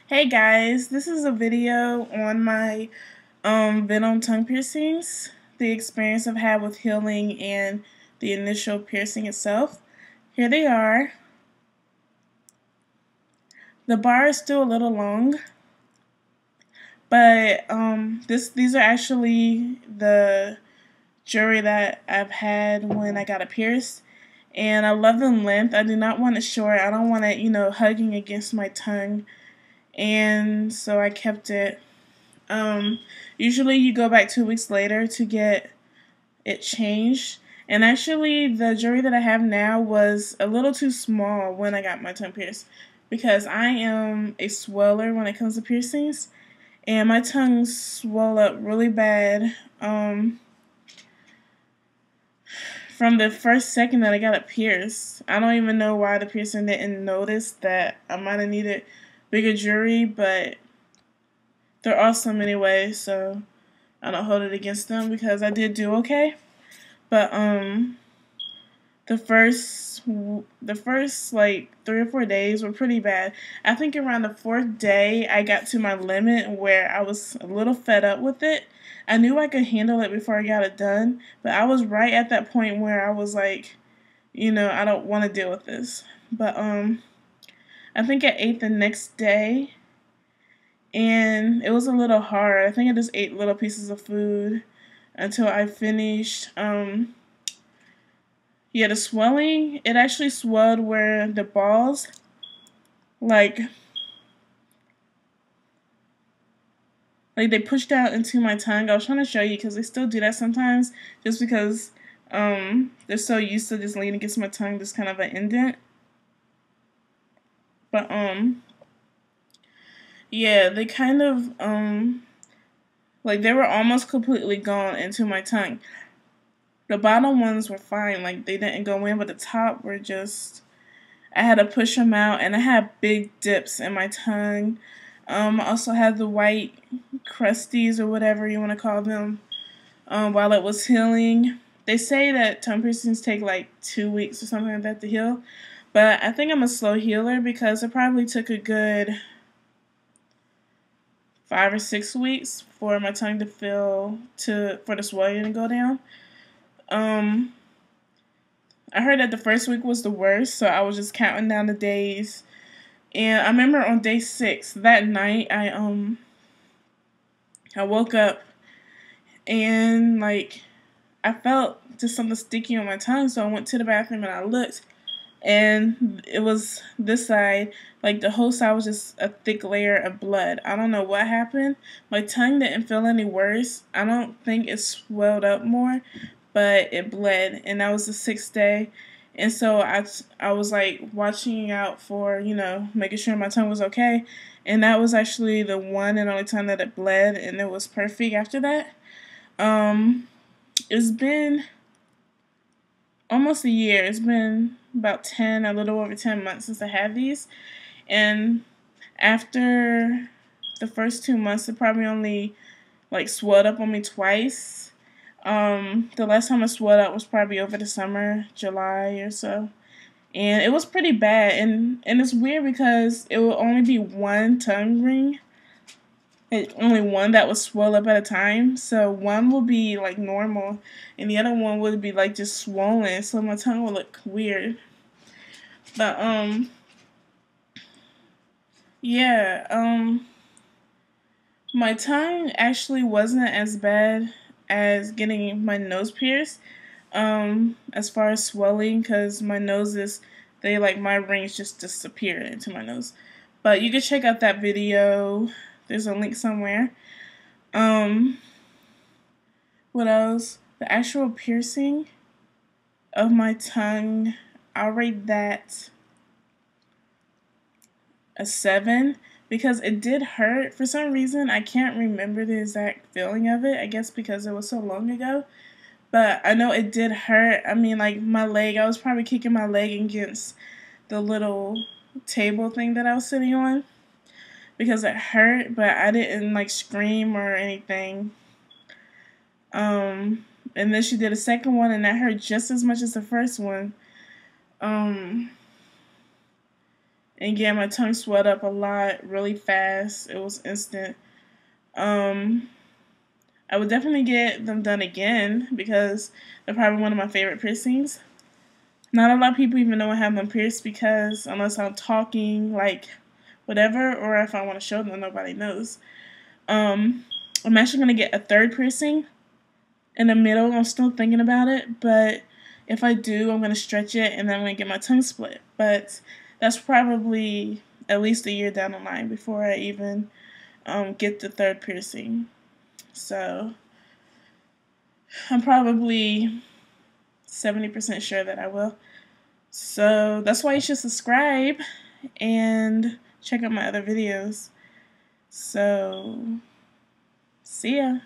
Hey guys, this is a video on my Venom tongue piercings, the experience I've had with healing and the initial piercing itself. Here they are. The bar is still a little long, but these are actually the jewelry that I've had when I got it pierced. And I love the length. I do not want it short. I don't want it, hugging against my tongue. And so I kept it. Usually you go back 2 weeks later to get it changed. And actually the jewelry that I have now was a little too small when I got my tongue pierced because I am a sweller when it comes to piercings. And my tongue swelled up really bad from the first second that I got it pierced. I don't even know why the piercing didn't notice that I might have needed bigger jewelry, but they're awesome anyway, so I don't hold it against them because I did do okay. But the first like 3 or 4 days were pretty bad. I think around the fourth day I got to my limit where I was a little fed up with it. I knew I could handle it before I got it done, but I was right at that point where I was like, I don't want to deal with this. But I think I ate the next day and it was a little hard. I think I just ate little pieces of food until I finished. Yeah, the swelling, it actually swelled where the balls, like they pushed out into my tongue. I was trying to show you because they still do that sometimes, just because they're so used to just leaning against my tongue, just kind of an indent. But yeah, they kind of like they were almost completely gone into my tongue. The bottom ones were fine, like they didn't go in, but the top were just, I had to push them out, and I had big dips in my tongue. I also had the white crusties or whatever you want to call them while it was healing. They say that tongue piercings take like 2 weeks or something like that to heal, but I think I'm a slow healer because it probably took a good 5 or 6 weeks for my tongue to for the swelling to go down. I heard that the first week was the worst, so I was just counting down the days. And I remember on day 6, that night, I woke up and like I felt just something sticky on my tongue, so I went to the bathroom and I looked, and it was this side, like the whole side was just a thick layer of blood. I don't know what happened. My tongue didn't feel any worse. I don't think it swelled up more, but it bled, and that was the 6th day. And so I was like watching out for, making sure my tongue was okay. And that was actually the one and only time that it bled, and it was perfect after that. It's been almost a year. It's been about 10, a little over 10 months since I had these. And after the first 2 months, it probably only like swelled up on me twice. The last time I swelled up was probably over the summer, July or so. And it was pretty bad. And it's weird because it will only be one tongue ring. Only one that would swell up at a time. So one will be like normal and the other one would be like just swollen. So my tongue will look weird. But yeah, my tongue actually wasn't as bad as getting my nose pierced, as far as swelling, because my nose is, my rings just disappeared into my nose. But you can check out that video. There's a link somewhere. What else? The actual piercing of my tongue, I'll rate that a 7 because it did hurt. For some reason, I can't remember the exact feeling of it. I guess because it was so long ago. But I know it did hurt. I mean, like my leg, I was probably kicking my leg against the little table thing that I was sitting on because it hurt, but I didn't like scream or anything. And then she did a second one, and that hurt just as much as the first one. And yeah, my tongue swelled up a lot really fast. It was instant. I would definitely get them done again because they're probably one of my favorite piercings. Not a lot of people even know I have them pierced because unless I'm talking, like, whatever, or if I want to show them, nobody knows. I'm actually going to get a third piercing in the middle. I'm still thinking about it, but if I do, I'm going to stretch it and then I'm going to get my tongue split. But that's probably at least a year down the line before I even get the third piercing. So I'm probably 70% sure that I will. So that's why you should subscribe and check out my other videos. So, see ya.